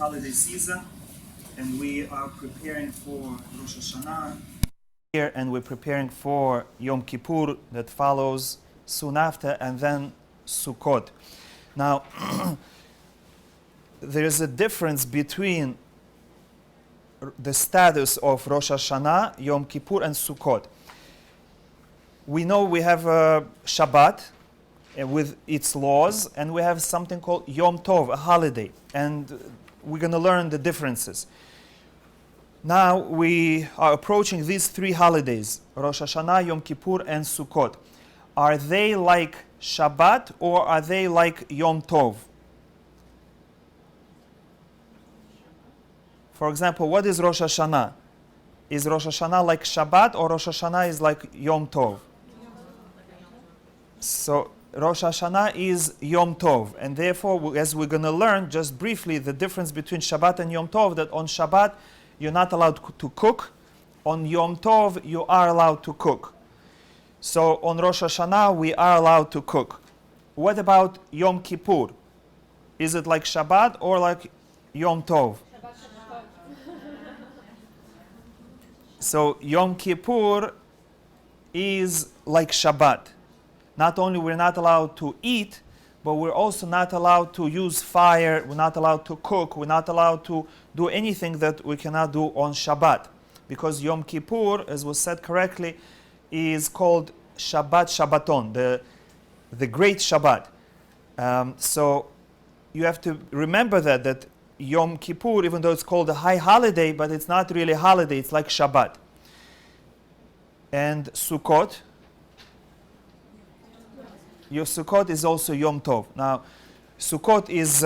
holiday season, and we are preparing for Rosh Hashanah here, and we're preparing for Yom Kippur that follows soon after, and then Sukkot. Now, there is a difference between the status of Rosh Hashanah, Yom Kippur, and Sukkot. We know we have Shabbat with its laws, and we have something called Yom Tov, a holiday, and we're going to learn the differences. Now we are approaching these three holidays, Rosh Hashanah, Yom Kippur, and Sukkot. Are they like Shabbat or are they like Yom Tov? For example, what is Rosh Hashanah? Is Rosh Hashanah like Shabbat or Rosh Hashanah is like Yom Tov? So Rosh Hashanah is Yom Tov, and therefore, as we're going to learn just briefly, the difference between Shabbat and Yom Tov, that on Shabbat you're not allowed to cook, on Yom Tov you are allowed to cook. So on Rosh Hashanah we are allowed to cook. What about Yom Kippur? Is it like Shabbat or like Yom Tov? So Yom Kippur is like Shabbat. Not only we're not allowed to eat, but we're also not allowed to use fire, we're not allowed to cook, we're not allowed to do anything that we cannot do on Shabbat. Because Yom Kippur, as was said correctly, is called Shabbat Shabbaton, the great Shabbat. So you have to remember that Yom Kippur, even though it's called a high holiday, but it's not really a holiday, it's like Shabbat. And Sukkot, your Sukkot is also Yom Tov. Now, Sukkot is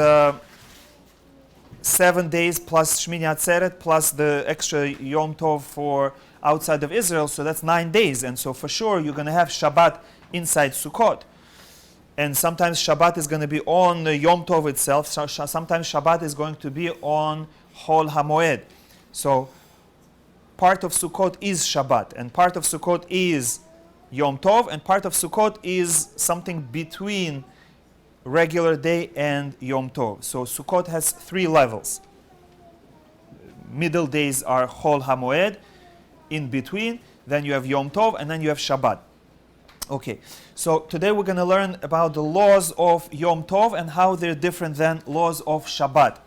7 days plus Shmini Atzeret plus the extra Yom Tov for outside of Israel, so that's 9 days. And so for sure you're going to have Shabbat inside Sukkot. And sometimes Shabbat is going to be on Yom Tov itself. So sometimes Shabbat is going to be on Chol HaMoed. So part of Sukkot is Shabbat, and part of Sukkot is Yom Tov, and part of Sukkot is something between regular day and Yom Tov. So Sukkot has 3 levels. Middle days are Chol HaMoed, in between, then you have Yom Tov, and then you have Shabbat. Okay, so today we're going to learn about the laws of Yom Tov and how they're different than laws of Shabbat.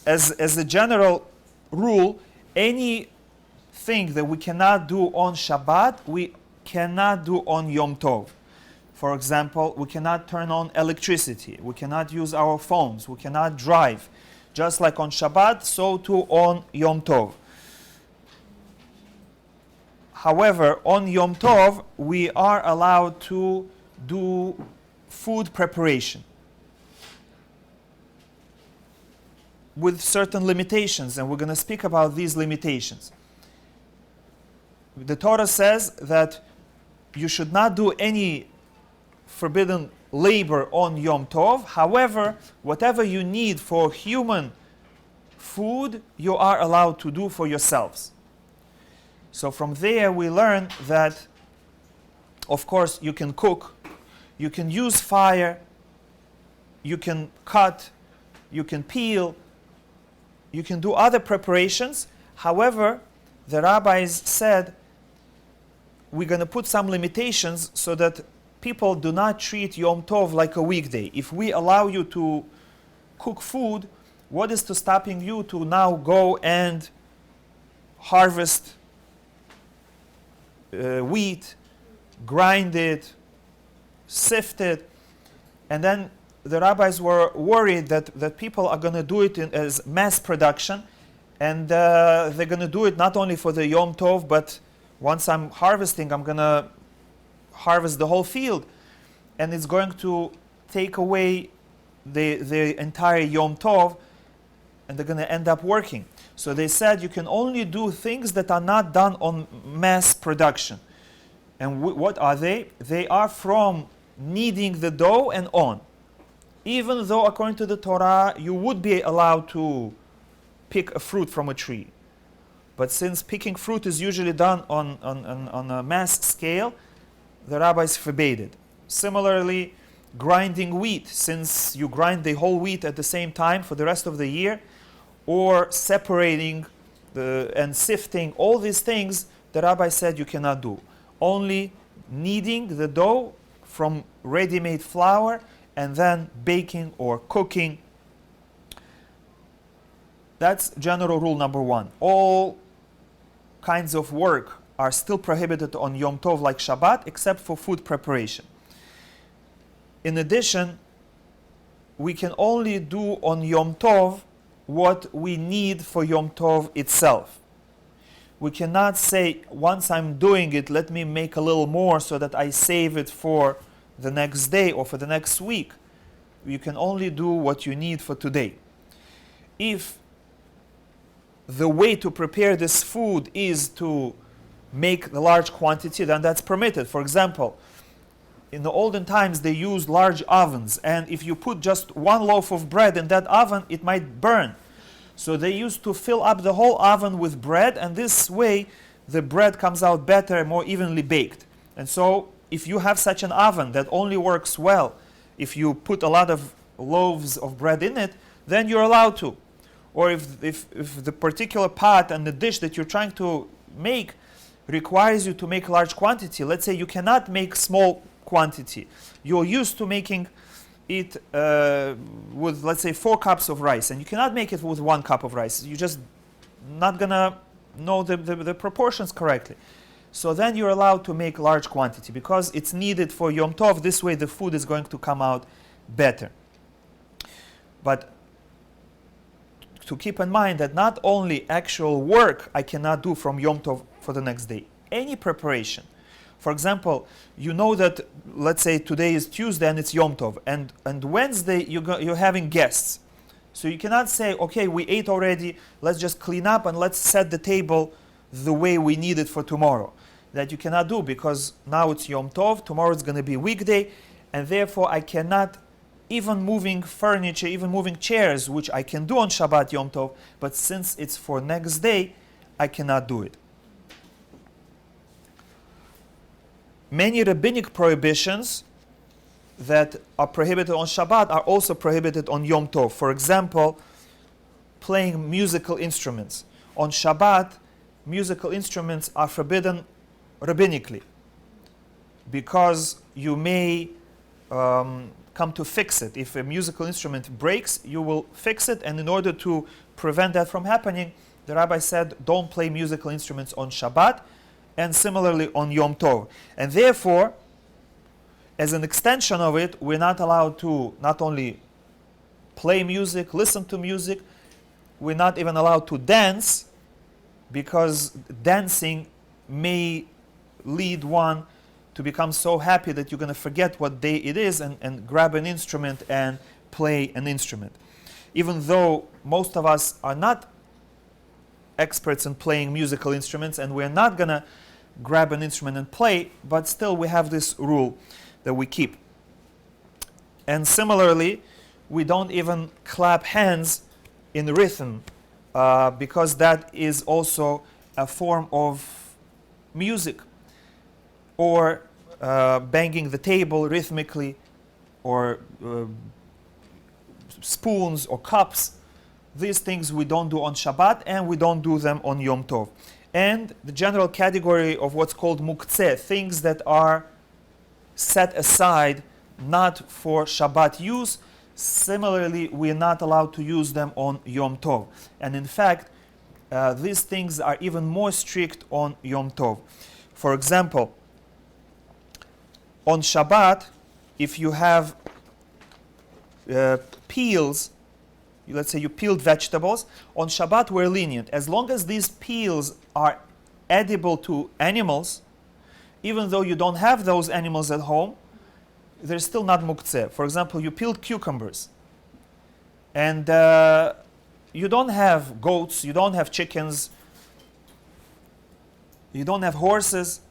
As a general rule, anything that we cannot do on Shabbat, we cannot do on Yom Tov. For example, we cannot turn on electricity, we cannot use our phones, we cannot drive. Just like on Shabbat, so too on Yom Tov. However, on Yom Tov, we are allowed to do food preparation with certain limitations, and we're going to speak about these limitations. The Torah says that you should not do any forbidden labor on Yom Tov. However, whatever you need for human food, you are allowed to do for yourselves. So from there we learn that, of course, you can cook, you can use fire, you can cut, you can peel, you can do other preparations. However, the rabbis said we're going to put some limitations so that people do not treat Yom Tov like a weekday. If we allow you to cook food, what is to stopping you to now go and harvest wheat, grind it, sift it? And then the rabbis were worried that people are going to do it as mass production, and they're going to do it not only for the Yom Tov, but once I'm harvesting, I'm going to harvest the whole field, and it's going to take away the entire Yom Tov, and they're going to end up working. So they said you can only do things that are not done on mass production. And what are they? They are from kneading the dough and on. Even though according to the Torah you would be allowed to pick a fruit from a tree. But since picking fruit is usually done on a mass scale, the rabbis forbade it. Similarly, grinding wheat, since you grind the whole wheat at the same time for the rest of the year, or separating and sifting, all these things the rabbi said you cannot do. Only kneading the dough from ready-made flour and then baking or cooking. That's general rule number one. All kinds of work are still prohibited on Yom Tov like Shabbat, except for food preparation. In addition, we can only do on Yom Tov what we need for Yom Tov itself. We cannot say, once I'm doing it, let me make a little more so that I save it for the next day or for the next week. You can only do what you need for today. If the way to prepare this food is to make the large quantity, then that's permitted. For example, in the olden times they used large ovens, and if you put just one loaf of bread in that oven, it might burn. So they used to fill up the whole oven with bread, and this way the bread comes out better and more evenly baked. And so if you have such an oven that only works well if you put a lot of loaves of bread in it, then you're allowed to. Or if the particular pot and the dish that you're trying to make requires you to make a large quantity, let's say you cannot make small quantity. You're used to making it with, let's say, 4 cups of rice, and you cannot make it with 1 cup of rice. You're just not gonna know the proportions correctly. So then you're allowed to make large quantity because it's needed for Yom Tov. This way the food is going to come out better. But to keep in mind that not only actual work I cannot do from Yom Tov for the next day, any preparation. For example, you know that, let's say today is Tuesday and it's Yom Tov, and Wednesday you're having guests. So you cannot say, okay, we ate already, let's just clean up and let's set the table the way we need it for tomorrow. That you cannot do because now it's Yom Tov, tomorrow it's going to be weekday, and therefore I cannot, even moving furniture, even moving chairs, which I can do on Shabbat Yom Tov, but since it's for next day, I cannot do it. Many rabbinic prohibitions that are prohibited on Shabbat are also prohibited on Yom Tov. For example, playing musical instruments. On Shabbat, musical instruments are forbidden rabbinically because you may come to fix it. If a musical instrument breaks, you will fix it, and in order to prevent that from happening, the rabbi said, don't play musical instruments on Shabbat, and similarly on Yom Tov. And therefore, as an extension of it, we're not allowed to not only play music, listen to music, we're not even allowed to dance, because dancing may lead one to become so happy that you're going to forget what day it is and grab an instrument and play an instrument. Even though most of us are not experts in playing musical instruments and we're not going to grab an instrument and play, but still we have this rule that we keep. And similarly, we don't even clap hands in rhythm because that is also a form of music. Or banging the table rhythmically, or spoons or cups. These things we don't do on Shabbat, and we don't do them on Yom Tov. And the general category of what's called muktzeh, things that are set aside not for Shabbat use, similarly we're not allowed to use them on Yom Tov. And in fact, these things are even more strict on Yom Tov. For example, on Shabbat, if you have peels, let's say you peeled vegetables, on Shabbat we're lenient. As long as these peels are edible to animals, even though you don't have those animals at home, they're still not muktzeh. For example, you peeled cucumbers, and you don't have goats, you don't have chickens, you don't have horses,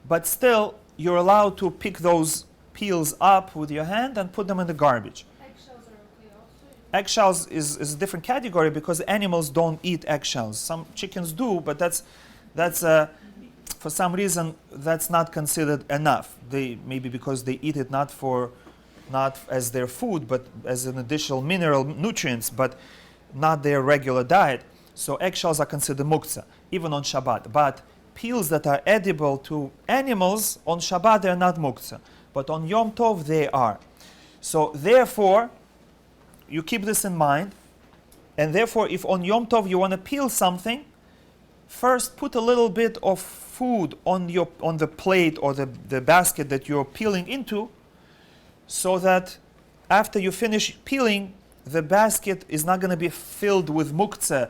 but still you're allowed to pick those peels up with your hand and put them in the garbage. Eggshells are okay also? Eggshells is a different category because animals don't eat eggshells. Some chickens do, but that's for some reason that's not considered enough. Maybe because they eat it not for not as their food, but as an additional mineral nutrients, but not their regular diet. So eggshells are considered muktzah, even on Shabbat. But peels that are edible to animals, on Shabbat they're not muktzah. But on Yom Tov they are. So therefore, you keep this in mind. And therefore, if on Yom Tov you want to peel something, first put a little bit of food on the plate or the basket that you're peeling into, so that after you finish peeling, the basket is not going to be filled with muktzah,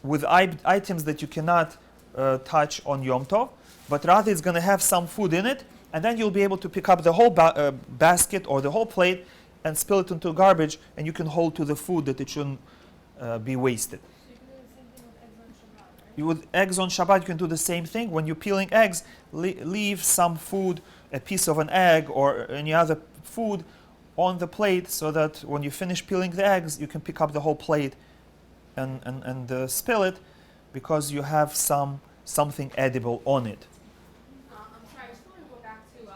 with items that you cannot touch on Yom Tov, but rather it's going to have some food in it, and then you'll be able to pick up the whole basket or the whole plate and spill it into garbage, and you can hold to the food that it shouldn't be wasted. With eggs on Shabbat, you can do the same thing. When you're peeling eggs, leave some food, a piece of an egg or any other food on the plate, so that when you finish peeling the eggs, you can pick up the whole plate and spill it, because you have something edible on it. I'm sorry, I just want to go back to you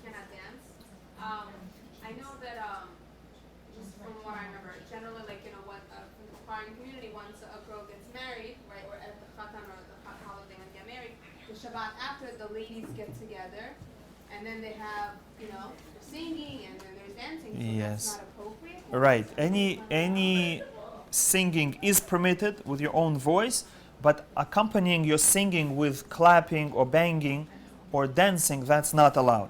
cannot dance. I know that just from what I remember, generally, like, you know, when from the Sephardic community, once a girl gets married, right, or at the Chatan or the holiday when they get married, the Shabbat after, the ladies get together, and then they have, you know, they're singing and then there's dancing. So Yes. that's not appropriate. Right. Any singing is permitted with your own voice, but accompanying your singing with clapping or banging or dancing, that's not allowed.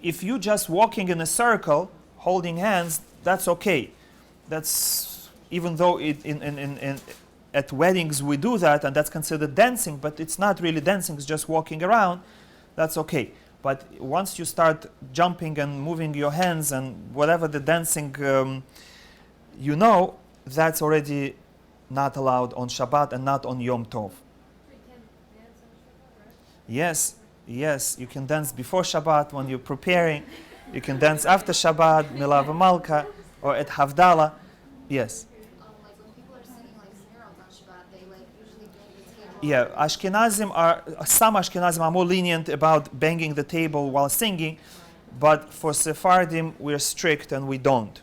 If you just walking in a circle, holding hands, that's okay. That's, even though at weddings we do that, and that's considered dancing, but it's not really dancing, it's just walking around, that's okay. But once you start jumping and moving your hands and whatever the dancing that's already not allowed on Shabbat and not on Yom Tov. You can dance on Shabbat, right? Yes, you can dance before Shabbat when you're preparing. You can dance after Shabbat, Milah v'Malka, or at Havdalah. Yes. Like when people are singing like singers on Shabbat, they like usually bang the table. Yeah, some Ashkenazim are more lenient about banging the table while singing, but for Sephardim we're strict and we don't.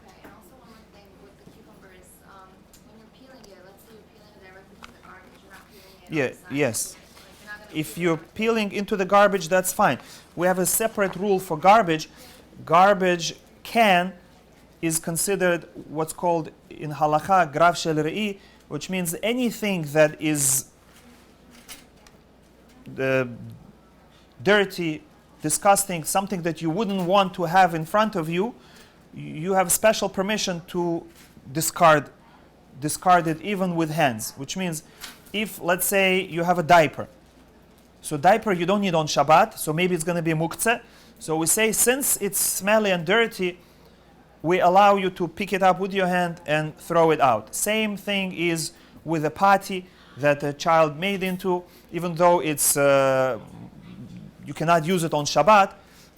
Okay, and also one more thing with the cucumbers, when you're peeling it, let's say you're peeling it directly from the garbage, you're not peeling it Yeah, on the side. yes. Like you're not gonna If peel you're it. peeling into the garbage, that's fine. We have a separate rule for garbage. Garbage can is considered what's called in Halacha grav shel re'i, which means anything that is dirty, disgusting, something that you wouldn't want to have in front of you, you have special permission to discard it even with hands. Which means, if let's say you have a diaper, so diaper you don't need on Shabbat, so maybe it's going to be muktzeh. So we say, since it's smelly and dirty, we allow you to pick it up with your hand and throw it out. Same thing is with a potty that a child made into, even though it's you cannot use it on Shabbat,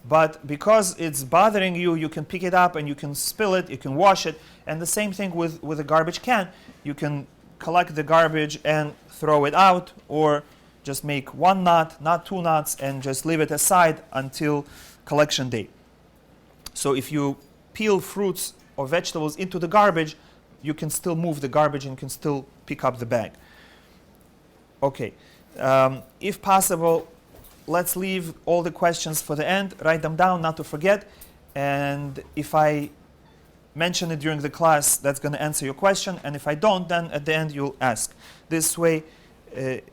but because it's bothering you, you can pick it up and you can spill it, you can wash it. And the same thing with a garbage can. You can collect the garbage and throw it out, or just make one knot, not two knots, and just leave it aside until collection day. So if you peel fruits or vegetables into the garbage, you can still move the garbage and can still pick up the bag. Okay. If possible, let's leave all the questions for the end. Write them down, not to forget. And if I mention it during the class, that's going to answer your question. And if I don't, then at the end you'll ask. This way,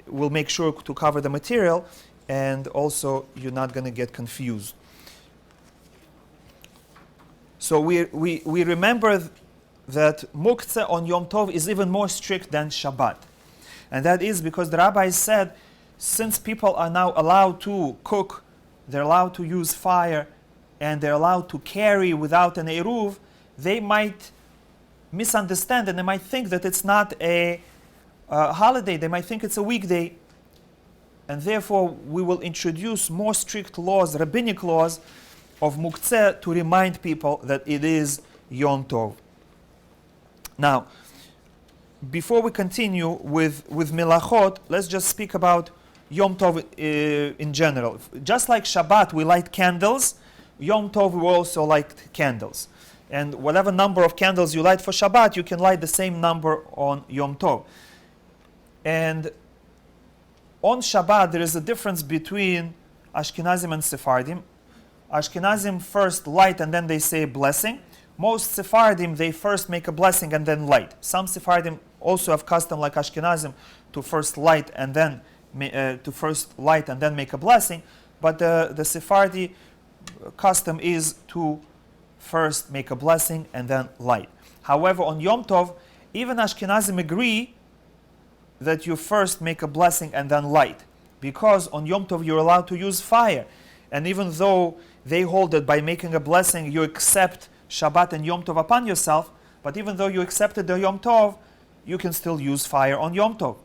we'll make sure to cover the material, and also you're not going to get confused. So we remember that muktzeh on Yom Tov is even more strict than Shabbat. And that is because the rabbis said, since people are now allowed to cook, they're allowed to use fire, and they're allowed to carry without an eruv, they might misunderstand and they might think that it's not a holiday. They might think it's a weekday. And therefore, we will introduce more strict laws, rabbinic laws, of muktzeh to remind people that it is Yom Tov. Now, before we continue with melachot, let's just speak about Yom Tov in general. Just like Shabbat, we light candles, Yom Tov we also light candles. And whatever number of candles you light for Shabbat, you can light the same number on Yom Tov. And on Shabbat, there is a difference between Ashkenazim and Sephardim. Ashkenazim first light and then they say a blessing. Most Sephardim, they first make a blessing and then light. Some Sephardim also have custom like Ashkenazim to first light and then make a blessing. But the Sephardi custom is to first make a blessing and then light. However, on Yom Tov, even Ashkenazim agree that you first make a blessing and then light. Because on Yom Tov you're allowed to use fire. And even though they hold that by making a blessing you accept Shabbat and Yom Tov upon yourself, but even though you accepted the Yom Tov, you can still use fire on Yom Tov.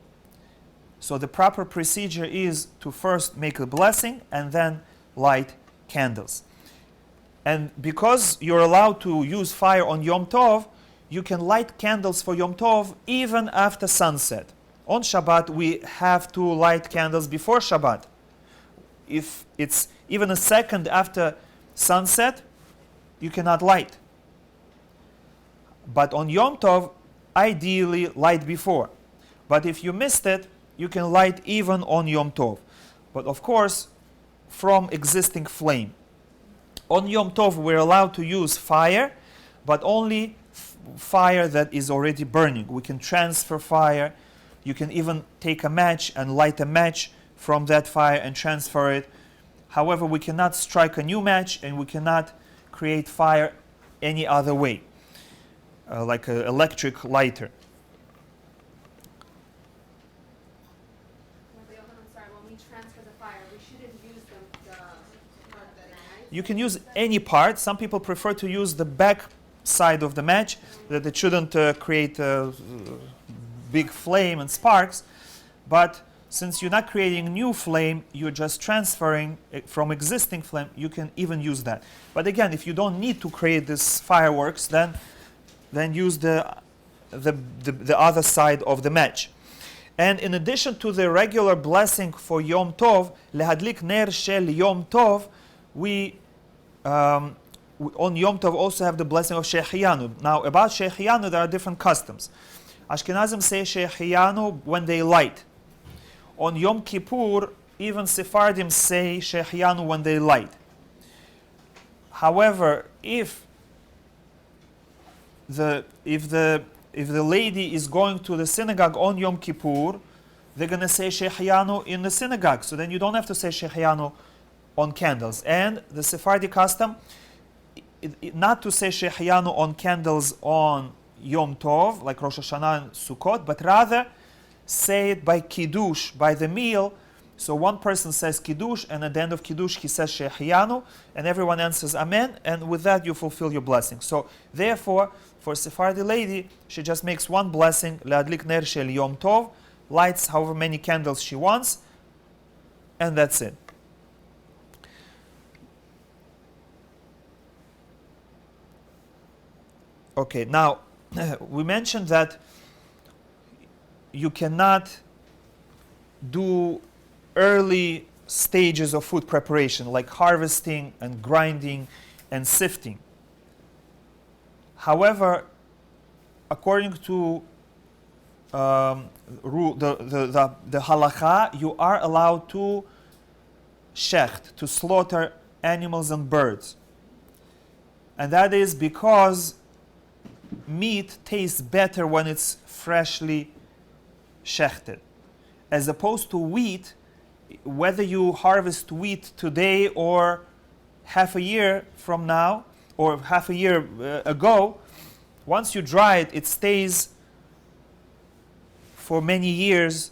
So the proper procedure is to first make a blessing and then light candles. And because you're allowed to use fire on Yom Tov, you can light candles for Yom Tov even after sunset. On Shabbat, we have to light candles before Shabbat. If it's even a second after sunset, you cannot light. But on Yom Tov, ideally light before. But if you missed it, you can light even on Yom Tov. But of course, from existing flame. On Yom Tov, we're allowed to use fire, but only fire that is already burning. We can transfer fire. You can even take a match and light a match from that fire and transfer it. However, we cannot strike a new match and we cannot create fire any other way, like an electric lighter. I'm sorry, when we transfer the fire, we shouldn't use the You can use any part. Some people prefer to use the back side of the match, that it shouldn't create a big flame and sparks. But since you're not creating a new flame, you're just transferring it from existing flame, you can even use that. But again, if you don't need to create this fireworks, then use the other side of the match. And in addition to the regular blessing for Yom Tov, lehadlik ner shel Yom Tov, we on Yom Tov also have the blessing of Shehecheyanu. Now, about Shehecheyanu, there are different customs. Ashkenazim say Shehecheyanu when they light. On Yom Kippur, even Sephardim say Shehecheyanu when they light. However, if the lady is going to the synagogue on Yom Kippur, they're going to say Shehecheyanu in the synagogue. So then you don't have to say Shehecheyanu on candles. And the Sephardi custom, not to say Shehecheyanu on candles on Yom Tov, like Rosh Hashanah and Sukkot, but rather say it by Kiddush, by the meal. So one person says Kiddush, and at the end of Kiddush he says Shehecheyanu, and everyone answers Amen, and with that you fulfill your blessing. So therefore, for a Sephardi lady, she just makes one blessing, Le'adlik ner shel Yom Tov, lights however many candles she wants, and that's it. Okay, now we mentioned that you cannot do early stages of food preparation like harvesting and grinding and sifting. However, according to the Halacha, you are allowed to shecht, to slaughter animals and birds. And that is because meat tastes better when it's freshly shechted. As opposed to wheat, whether you harvest wheat today or half a year from now, or half a year ago, once you dry it, it stays for many years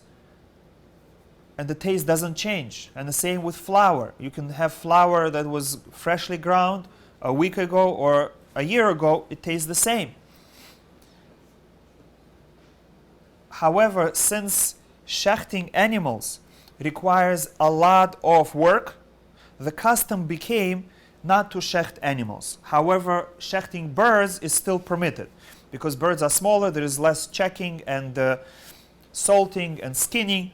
and the taste doesn't change. And the same with flour. You can have flour that was freshly ground a week ago or a year ago, it tastes the same. However, since shechting animals requires a lot of work, the custom became not to shecht animals. However, shechting birds is still permitted because birds are smaller, there is less checking and salting and skinning.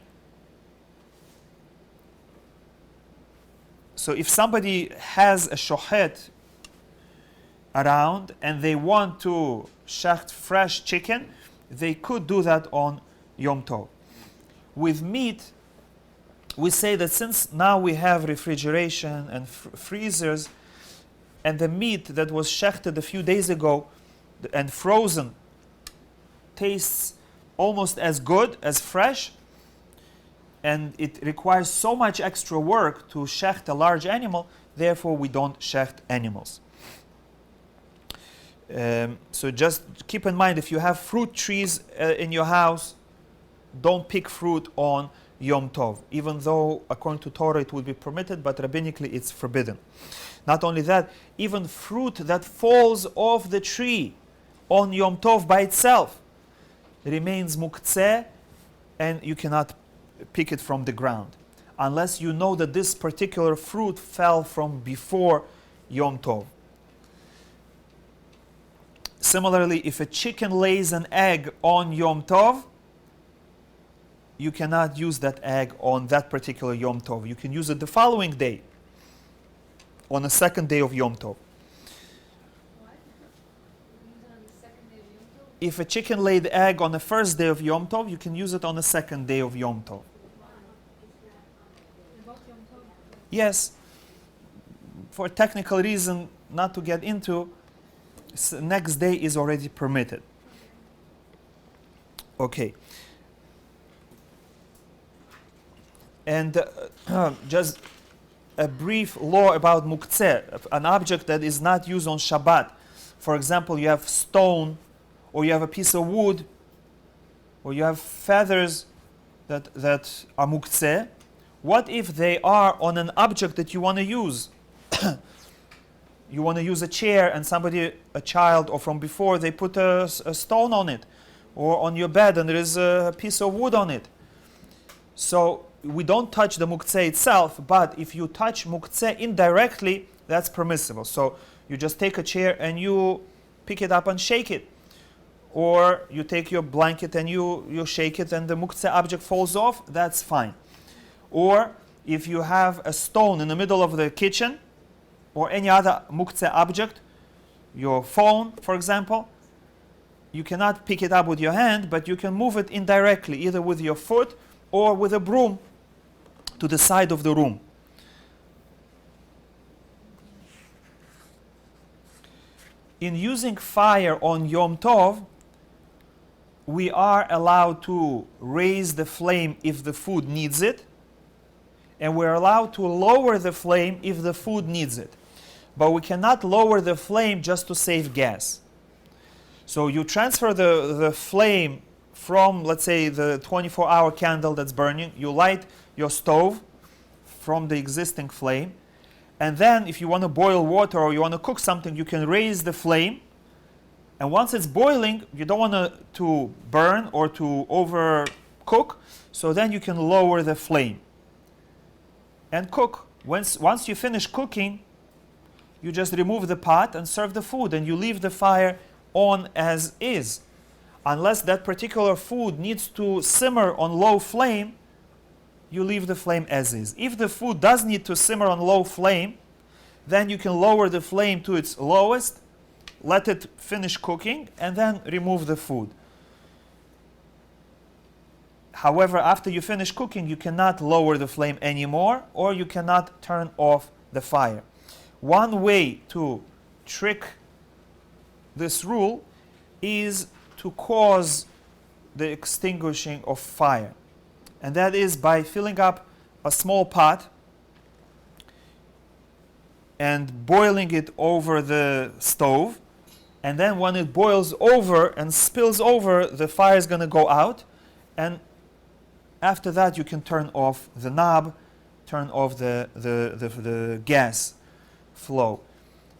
So if somebody has a shochet around and they want to shecht fresh chicken, they could do that on Yom Tov. With meat, we say that since now we have refrigeration and freezers, and the meat that was shechted a few days ago and frozen tastes almost as good as fresh, and it requires so much extra work to shecht a large animal, therefore we don't shecht animals. So just keep in mind, if you have fruit trees in your house, don't pick fruit on Yom Tov, even though according to Torah it would be permitted, but rabbinically it's forbidden. Not only that, even fruit that falls off the tree on Yom Tov by itself remains muktzeh, and you cannot pick it from the ground unless you know that this particular fruit fell from before Yom Tov. Similarly, if a chicken lays an egg on Yom Tov, you cannot use that egg on that particular Yom Tov. You can use it the following day, on the second day of Yom Tov. If a chicken laid egg on the first day of Yom Tov, you can use it on the second day of Yom Tov. Yes, for a technical reason not to get into, next day is already permitted. Okay. And just a brief law about muktzeh, an object that is not used on Shabbat. For example, you have stone, or you have a piece of wood, or you have feathers that are muktzeh. What if they are on an object that you want to use? You want to use a chair, and somebody, a child, or from before, they put a stone on it, or on your bed, and there is a piece of wood on it. So we don't touch the muktzeh itself, but if you touch muktzeh indirectly, that's permissible. So you just take a chair and you pick it up and shake it. Or you take your blanket and you shake it and the muktzeh object falls off, that's fine. Or if you have a stone in the middle of the kitchen, or any other muktzeh object, your phone, for example, you cannot pick it up with your hand, but you can move it indirectly, either with your foot or with a broom to the side of the room. In using fire on Yom Tov, we are allowed to raise the flame if the food needs it, and we're allowed to lower the flame if the food needs it. But we cannot lower the flame just to save gas. So you transfer the flame from, let's say, the 24-hour candle that's burning, you light your stove from the existing flame, and then if you want to boil water or you want to cook something, you can raise the flame, and once it's boiling, you don't want to burn or to overcook, so then you can lower the flame and cook. Once you finish cooking, you just remove the pot and serve the food, and you leave the fire on as is. Unless that particular food needs to simmer on low flame, you leave the flame as is. If the food does need to simmer on low flame, then you can lower the flame to its lowest, let it finish cooking, and then remove the food. However, after you finish cooking, you cannot lower the flame anymore, or you cannot turn off the fire. One way to trick this rule is to cause the extinguishing of fire. And that is by filling up a small pot and boiling it over the stove. And then when it boils over and spills over, the fire is going to go out. And after that, you can turn off the knob, turn off the gas flow.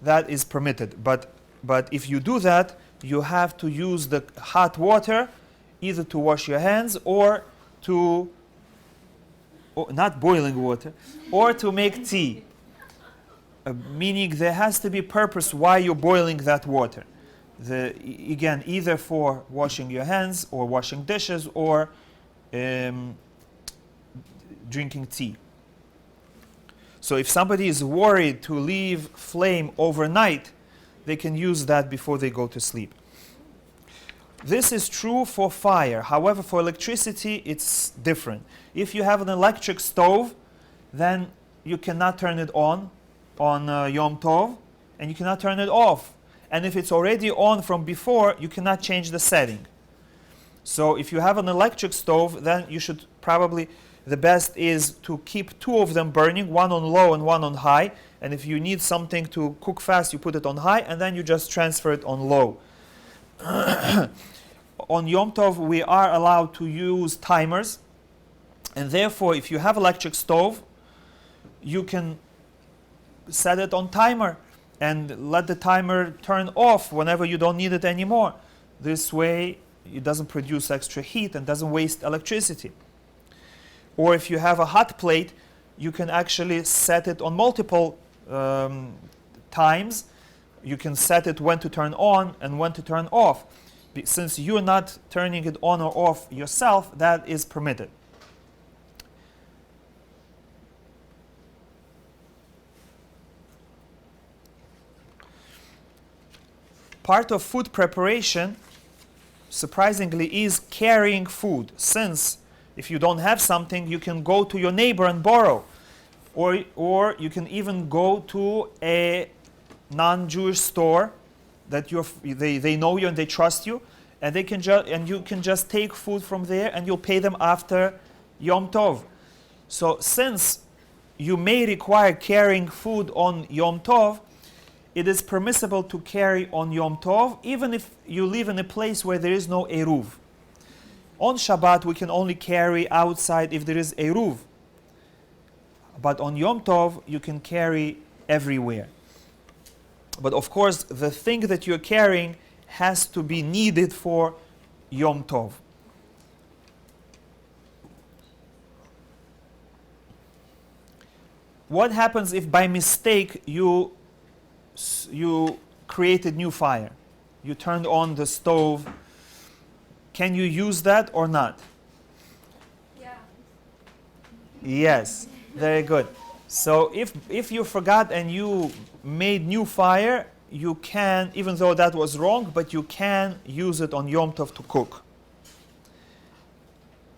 That is permitted. But if you do that, you have to use the hot water either to wash your hands or to, not boiling water, or to make tea. Meaning there has to be purpose why you're boiling that water. Again, either for washing your hands or washing dishes or drinking tea. So if somebody is worried to leave flame overnight, they can use that before they go to sleep. This is true for fire. However, for electricity, it's different. If you have an electric stove, then you cannot turn it on Yom Tov, and you cannot turn it off. And if it's already on from before, you cannot change the setting. So if you have an electric stove, then you should probably, the best is to keep two of them burning, one on low and one on high. And if you need something to cook fast, you put it on high, and then you just transfer it on low. On Yom Tov, we are allowed to use timers. And therefore, if you have electric stove, you can set it on timer and let the timer turn off whenever you don't need it anymore. This way, it doesn't produce extra heat and doesn't waste electricity. Or if you have a hot plate, you can actually set it on multiple times. You can set it when to turn on and when to turn off. Since you're not turning it on or off yourself, that is permitted. Part of food preparation, surprisingly, is carrying food. Since if you don't have something, you can go to your neighbor and borrow. Or you can even go to a non-Jewish store that they know you and they trust you, and you can just take food from there and you'll pay them after Yom Tov. So since you may require carrying food on Yom Tov, it is permissible to carry on Yom Tov, even if you live in a place where there is no Eruv. On Shabbat, we can only carry outside if there is Eruv. But on Yom Tov, you can carry everywhere. But of course, the thing that you're carrying has to be needed for Yom Tov. What happens if by mistake you created new fire? You turned on the stove. Can you use that or not? Yeah. Yes, very good. So if you forgot and you made new fire, you can, even though that was wrong, but you can use it on Yom Tov to cook.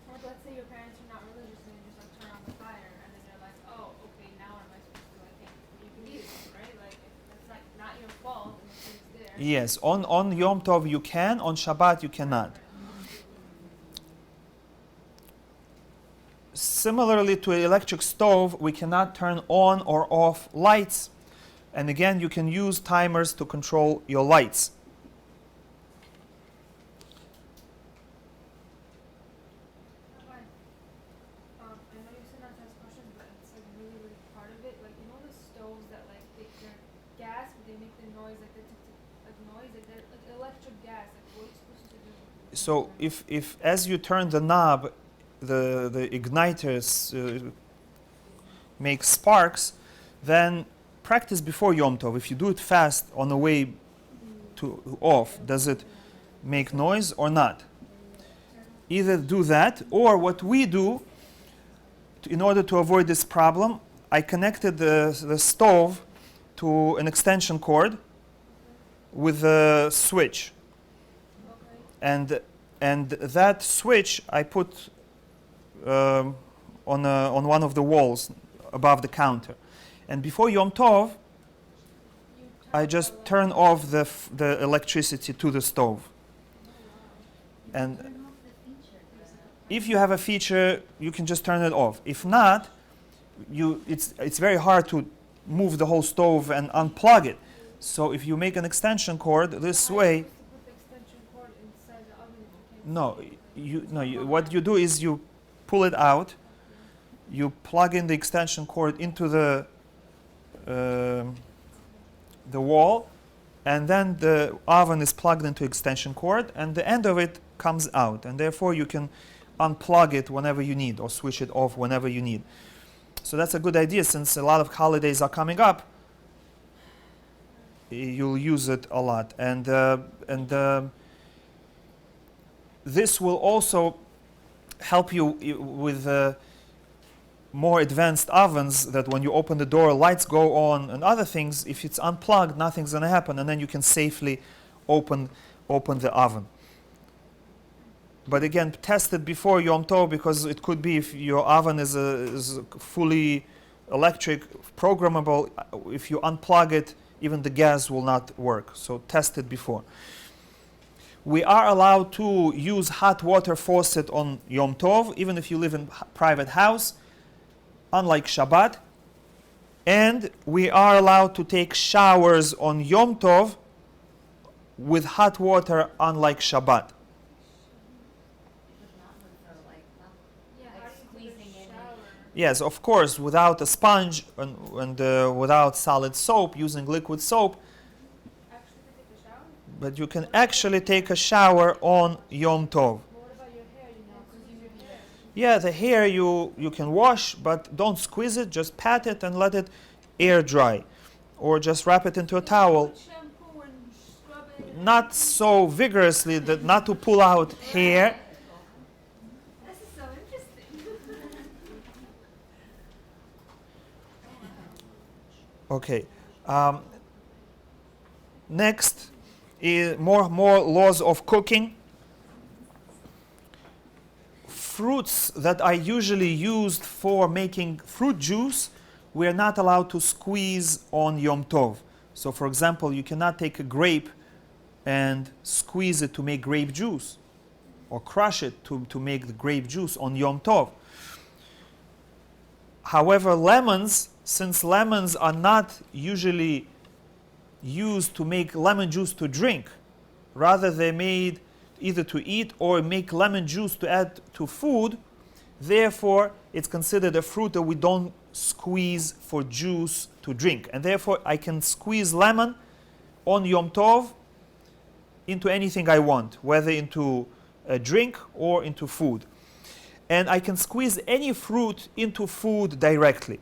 Or let's say your parents are not religious and you just like turn on the fire and then you're like, oh, okay, now what am I supposed to do? I think you can use it, right? Like if it's like not your fault and the food's there. Yes, on Yom Tov you can, on Shabbat you cannot. Similarly to an electric stove, we cannot turn on or off lights. And again, you can use timers to control your lights. I know you said not to ask questions, but it's like really, really part of it. Like you know the stoves that like they're gas, but they make the noise like the noise, like they're like electric gas. Like what are you supposed to do? So if as you turn the knob, the igniters make sparks, then practice before Yom Tov. If you do it fast on the way to off, does it make noise or not? Either do that, or what we do, in order to avoid this problem, I connected the stove to an extension cord with a switch. Okay. And that switch I put on one of the walls above the counter. And before Yom Tov, I just turn off the electricity to the stove. And if you have a feature, you can just turn it off. If not, it's very hard to move the whole stove and unplug it. So if you make an extension cord this way, Put the extension cord inside the oven if you can't. what you do is you pull it out, you plug in the extension cord into the wall, and then the oven is plugged into extension cord, and the end of it comes out, and therefore you can unplug it whenever you need or switch it off whenever you need. So that's a good idea, since a lot of holidays are coming up. You'll use it a lot, and this will also help you with more advanced ovens that when you open the door, lights go on and other things, if it's unplugged, nothing's going to happen, and then you can safely open the oven. But again, test it before Yom Tov, because it could be if your oven is fully electric, programmable, if you unplug it, even the gas will not work. So test it before. We are allowed to use hot water faucet on Yom Tov, even if you live in a private house, unlike Shabbat. And we are allowed to take showers on Yom Tov with hot water, unlike Shabbat. Yes, of course, without a sponge and without solid soap, using liquid soap. But you can actually take a shower on Yom Tov. What about your hair? Your hair. Yeah, the hair you can wash, but don't squeeze it. Just pat it and let it air dry. Or just wrap it into a towel. Shampoo and scrub it. Not so vigorously, that not to pull out hair. This is so interesting. Okay. Next is more laws of cooking. Fruits that are usually used for making fruit juice, we are not allowed to squeeze on Yom Tov. So, for example, you cannot take a grape and squeeze it to make grape juice, or crush it to make the grape juice on Yom Tov. However, lemons, since lemons are not usually used to make lemon juice to drink, rather they're made either to eat or make lemon juice to add to food, therefore it's considered a fruit that we don't squeeze for juice to drink. And therefore I can squeeze lemon on Yom Tov into anything I want, whether into a drink or into food. And I can squeeze any fruit into food directly.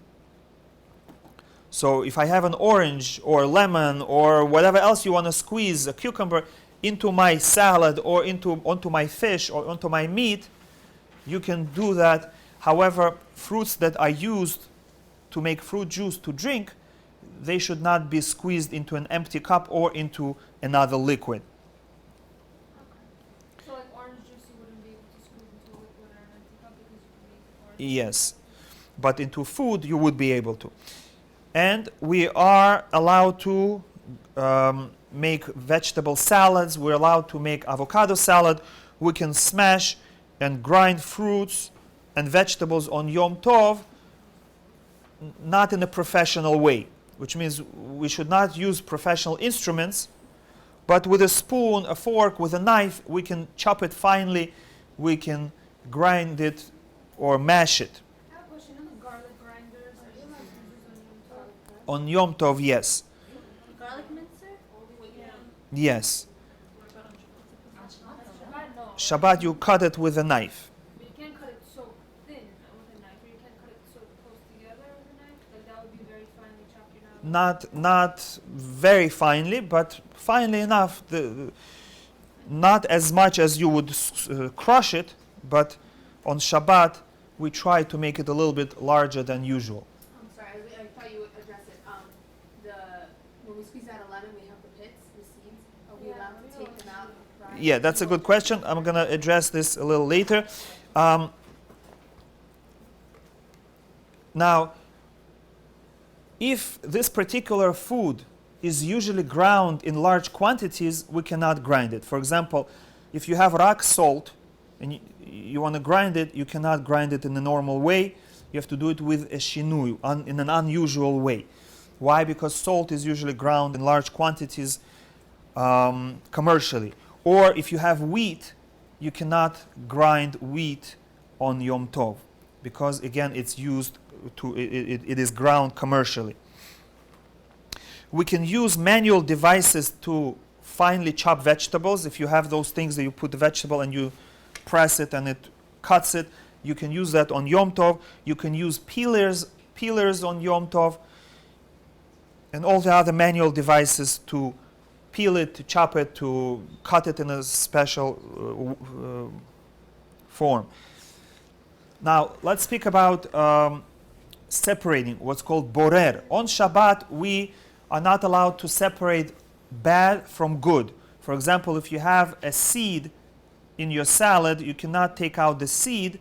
So if I have an orange or lemon or whatever else you want to squeeze, a cucumber, into my salad or onto my fish or onto my meat, you can do that. However, fruits that are used to make fruit juice to drink, they should not be squeezed into an empty cup or into another liquid. So like orange juice, you wouldn't be able to squeeze into a liquid or an empty cup because you can make orange juice. Yes, but into food you would be able to. And we are allowed to make vegetable salads. We're allowed to make avocado salad. We can smash and grind fruits and vegetables on Yom Tov, not in a professional way, which means we should not use professional instruments, but with a spoon, a fork, with a knife, we can chop it finely, we can grind it or mash it. I have a question on the garlic grinders. Are you allowed to use on On Yom Tov, yes. Garlic mincer? Yeah. Yes. Shabbat, no. Shabbat, you cut it with a knife. But you can't cut it so thin with a knife, or you can't cut it so close together with a knife. Like that would be very finely chopped. You're Not very finely, but finely enough. Not as much as you would crush it, but on Shabbat we try to make it a little bit larger than usual. I'm sorry, I thought you would address it. When we squeeze out a lemon, we have the pits, the seeds. Are we allowed to take them out? Right? Yeah, that's a good question. I'm going to address this a little later. Now, if this particular food is usually ground in large quantities, we cannot grind it. For example, if you have rock salt and you want to grind it, you cannot grind it in the normal way. You have to do it with a shinui, in an unusual way. Why? Because salt is usually ground in large quantities commercially. Or if you have wheat, you cannot grind wheat on Yom Tov, because again it's used it is ground commercially. We can use manual devices to finely chop vegetables. If you have those things that you put the vegetable and you press it and it cuts it, you can use that on Yom Tov. You can use peelers on Yom Tov, and all the other manual devices to peel it, to chop it, to cut it in a special form. Now, let's speak about separating, what's called borer. On Shabbat, we are not allowed to separate bad from good. For example, if you have a seed in your salad, you cannot take out the seed,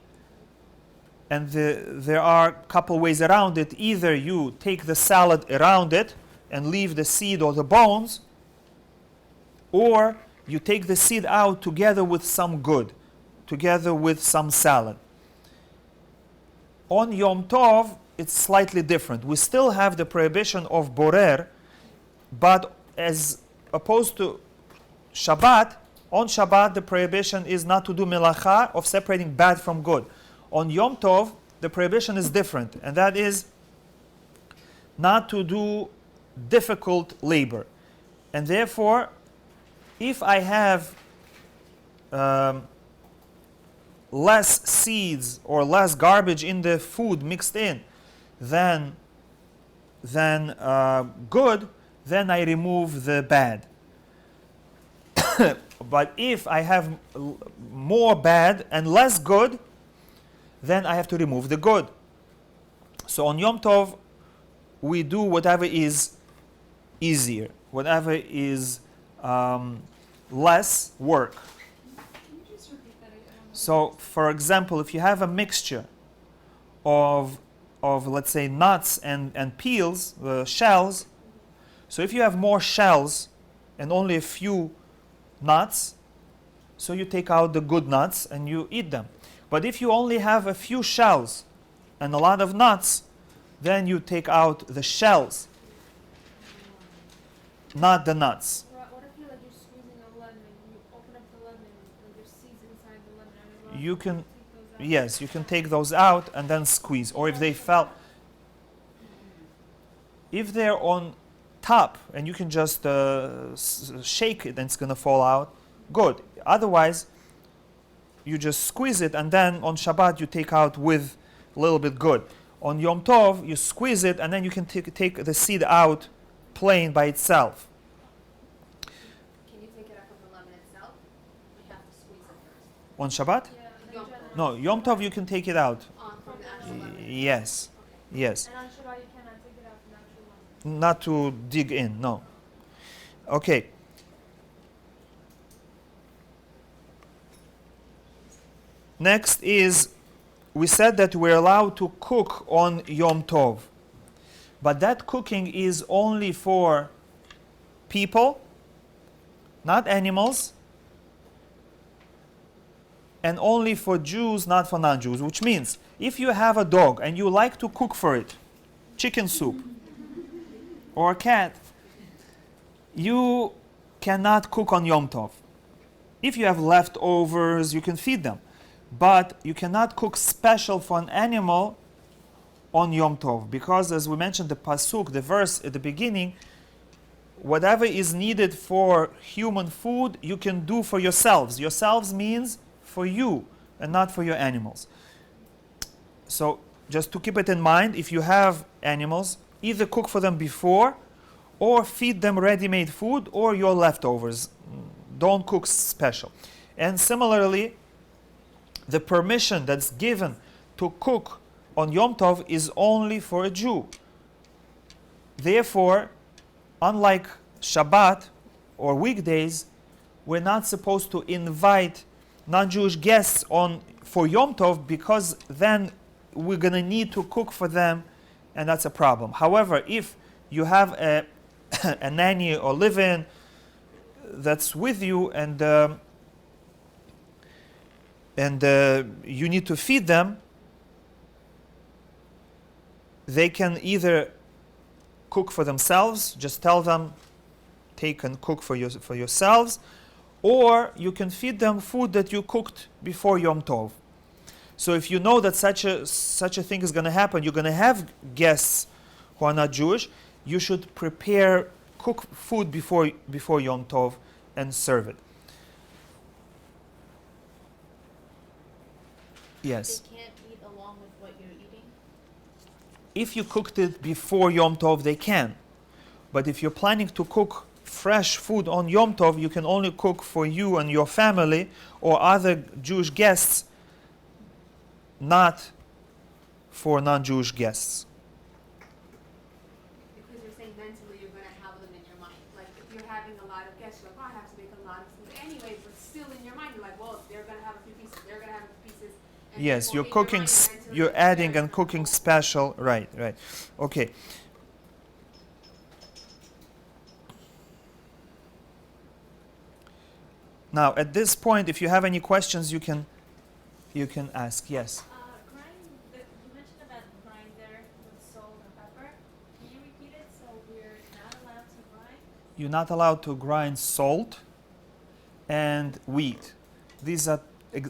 and there are a couple ways around it. Either you take the salad around it and leave the seed or the bones, or you take the seed out together with some good, together with some salad. On Yom Tov, it's slightly different. We still have the prohibition of borer, but as opposed to Shabbat, on Shabbat the prohibition is not to do melacha of separating bad from good. On Yom Tov, the prohibition is different, and that is not to do difficult labor. And therefore, if I have less seeds or less garbage in the food mixed in than good, then I remove the bad. But if I have more bad and less good, then I have to remove the good. So on Yom Tov, we do whatever is easier, whatever is less work. Can you just repeat that again? So, for example, if you have a mixture of let's say, nuts and peels, shells, so if you have more shells and only a few nuts, so you take out the good nuts and you eat them. But if you only have a few shells and a lot of nuts, then you take out the shells, not the nuts. What if you're squeezing a lemon, you open up the lemon, and there's seeds inside the lemon? You can, yes, you can take those out and then squeeze. Or if they fell, if they're on top and you can just shake it and it's going to fall out, good. Otherwise, you just squeeze it and then on Shabbat you take out with a little bit good. On Yom Tov, you squeeze it and then you can take the seed out plain by itself. Can you take it out from the lemon itself? We have to squeeze it first. On Shabbat? Yeah, Yom Tov. No, Yom Tov you can take it out. From the actual lemon. Yes, yes. And on Shabbat you cannot take it out from the actual lemon. Not to dig in, no. Okay. Next is, we said that we're allowed to cook on Yom Tov. But that cooking is only for people, not animals, and only for Jews, not for non-Jews. Which means, if you have a dog and you like to cook for it, chicken soup, or a cat, you cannot cook on Yom Tov. If you have leftovers, you can feed them. But you cannot cook special for an animal on Yom Tov. Because as we mentioned, the pasuk, the verse at the beginning, whatever is needed for human food, you can do for yourselves. Yourselves means for you and not for your animals. So just to keep it in mind, if you have animals, either cook for them before or feed them ready-made food or your leftovers. Don't cook special. And similarly, the permission that's given to cook on Yom Tov is only for a Jew. Therefore, unlike Shabbat or weekdays, we're not supposed to invite non-Jewish guests for Yom Tov, because then we're going to need to cook for them, and that's a problem. However, if you have a nanny or live-in that's with you and you need to feed them, they can either cook for themselves, just tell them, take and cook for yourselves, or you can feed them food that you cooked before Yom Tov. So if you know that such a thing is going to happen, you're going to have guests who are not Jewish, you should cook food before Yom Tov and serve it. Yes. They can't eat along with what you're eating? If you cooked it before Yom Tov, they can. But if you're planning to cook fresh food on Yom Tov, you can only cook for you and your family or other Jewish guests, not for non-Jewish guests. And Yes, therefore you're in cooking, your mind, you're into you're the adding very and cooking special. Right, right. Okay. Now, at this point, if you have any questions, you can ask. Yes. You mentioned about grinder with salt and pepper. Can you repeat it? So we're not allowed to grind? You're not allowed to grind salt and wheat. These are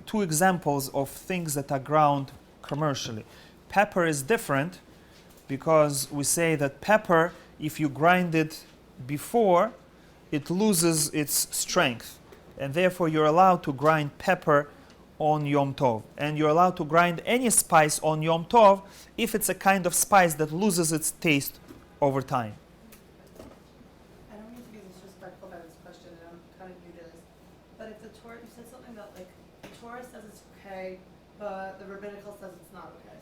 two examples of things that are ground commercially. Pepper is different because we say that pepper, if you grind it before, it loses its strength. And therefore you're allowed to grind pepper on Yom Tov. And you're allowed to grind any spice on Yom Tov if it's a kind of spice that loses its taste over time. I don't mean to be disrespectful about this question, and I'm kind of new to this, but if the Torah, you said something about like, the Torah says it's okay, but the rabbinical says it's not okay.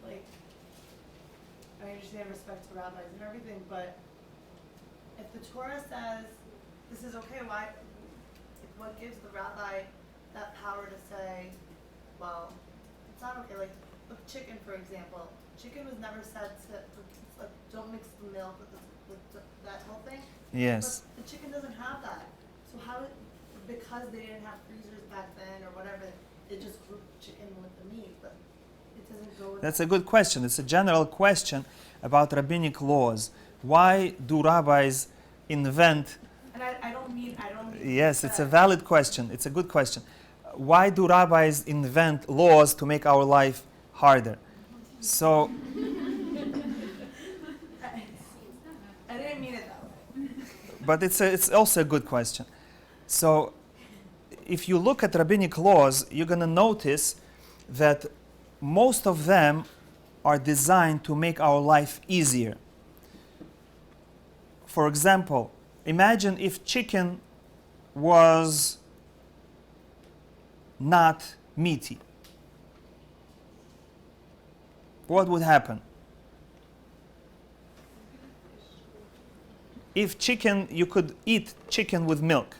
Like, I understand respect to rabbis and everything, but if the Torah says this is okay, why, what gives the rabbi that power to say, well, it's not okay? Like, with chicken, for example, chicken was never said to, like, don't mix the milk with that whole thing. Yes. But the chicken doesn't have that. So how, because they didn't have freezers back then or whatever, they just grouped chicken with the meat, but it doesn't go with That's a good question. It's a general question about rabbinic laws. Why do rabbis invent? And I don't mean. Yes, it's a valid question. It's a good question. Why do rabbis invent laws to make our life harder? So, I didn't mean it that way. but it's also a good question. So, if you look at rabbinic laws, you're going to notice that most of them are designed to make our life easier. For example, imagine if chicken was not meaty. What would happen? If chicken, you could eat chicken with milk.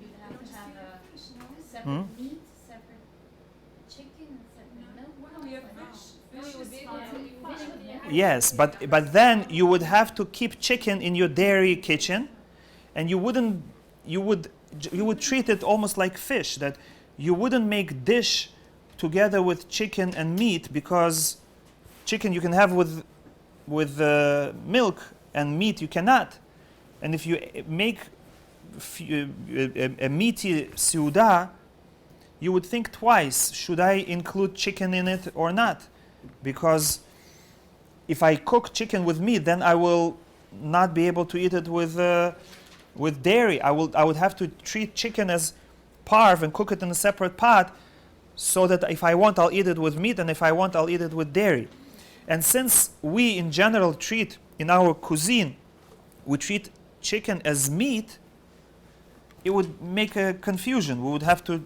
You'd have to have a separate Hmm? meat, separate chicken, separate milk. No, we have fish. Fish is fine. Yes, but then you would have to keep chicken in your dairy kitchen, and you would treat it almost like fish. That you wouldn't make dish together with chicken and meat, because chicken you can have with milk and meat you cannot. And if you make a meaty seudah, you would think twice: should I include chicken in it or not? Because if I cook chicken with meat, then I will not be able to eat it with dairy. I would have to treat chicken as parve and cook it in a separate pot, so that if I want, I'll eat it with meat, and if I want, I'll eat it with dairy. And since we in general treat, in our cuisine, we treat chicken as meat, it would make a confusion. We would have to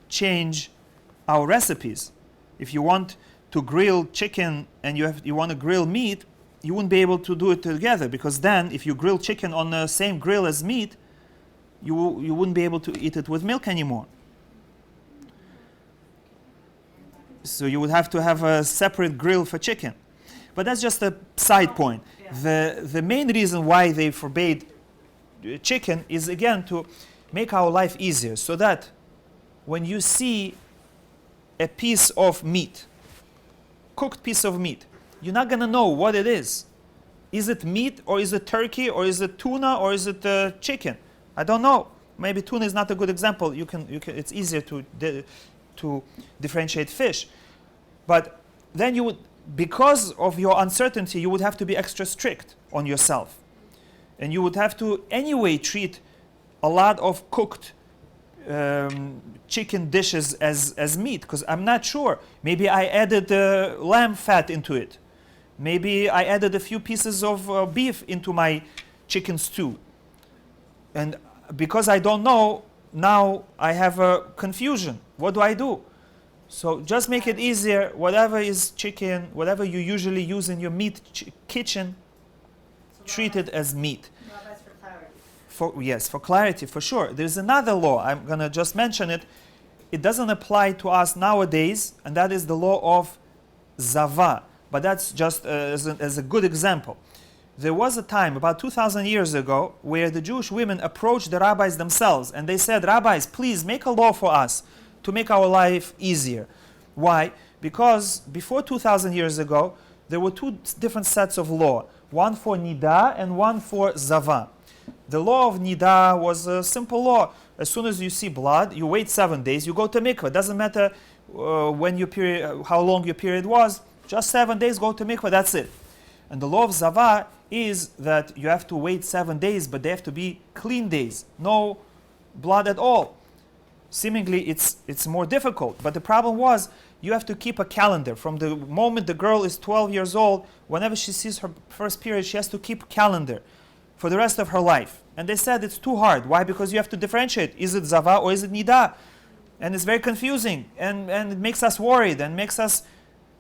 change our recipes. If you want to grill chicken and you want to grill meat, you wouldn't be able to do it together, because then if you grill chicken on the same grill as meat, you wouldn't be able to eat it with milk anymore. So you would have to have a separate grill for chicken. But that's just a side point. The main reason why they forbade chicken is, again, to make our life easier, so that when you see a piece of meat, cooked piece of meat, you're not going to know what it is. Is it meat, or is it turkey, or is it tuna, or is it chicken? I don't know. Maybe tuna is not a good example. You can. It's easier to differentiate fish. But then you would, because of your uncertainty, you would have to be extra strict on yourself. And you would have to anyway treat a lot of cooked chicken dishes as meat, because I'm not sure. Maybe I added lamb fat into it. Maybe I added a few pieces of beef into my chicken stew. And because I don't know, now I have a confusion. What do I do? So just make it easier. Whatever is chicken, whatever you usually use in your meat kitchen, treat it as meat. Rabbis for clarity. Yes, for clarity, for sure. There's another law. I'm going to just mention it. it doesn't apply to us nowadays, and that is the law of Zava. But that's just as a good example. There was a time, about 2,000 years ago, where the Jewish women approached the rabbis themselves, and they said, "Rabbis, please make a law for us to make our life easier." Why? Because before 2,000 years ago, there were two different sets of law, one for Nida and one for Zava. The law of Nida was a simple law. As soon as you see blood, you wait 7 days, you go to mikveh. Doesn't matter when your period, how long your period was, just 7 days, go to mikveh, that's it. And the law of Zava is that you have to wait 7 days, but they have to be clean days, no blood at all. Seemingly, it's more difficult. But the problem was, you have to keep a calendar. From the moment the girl is 12 years old, whenever she sees her first period, she has to keep a calendar for the rest of her life. And they said it's too hard. Why? Because you have to differentiate. Is it Zava or is it Nida? And it's very confusing. And it makes us worried and makes us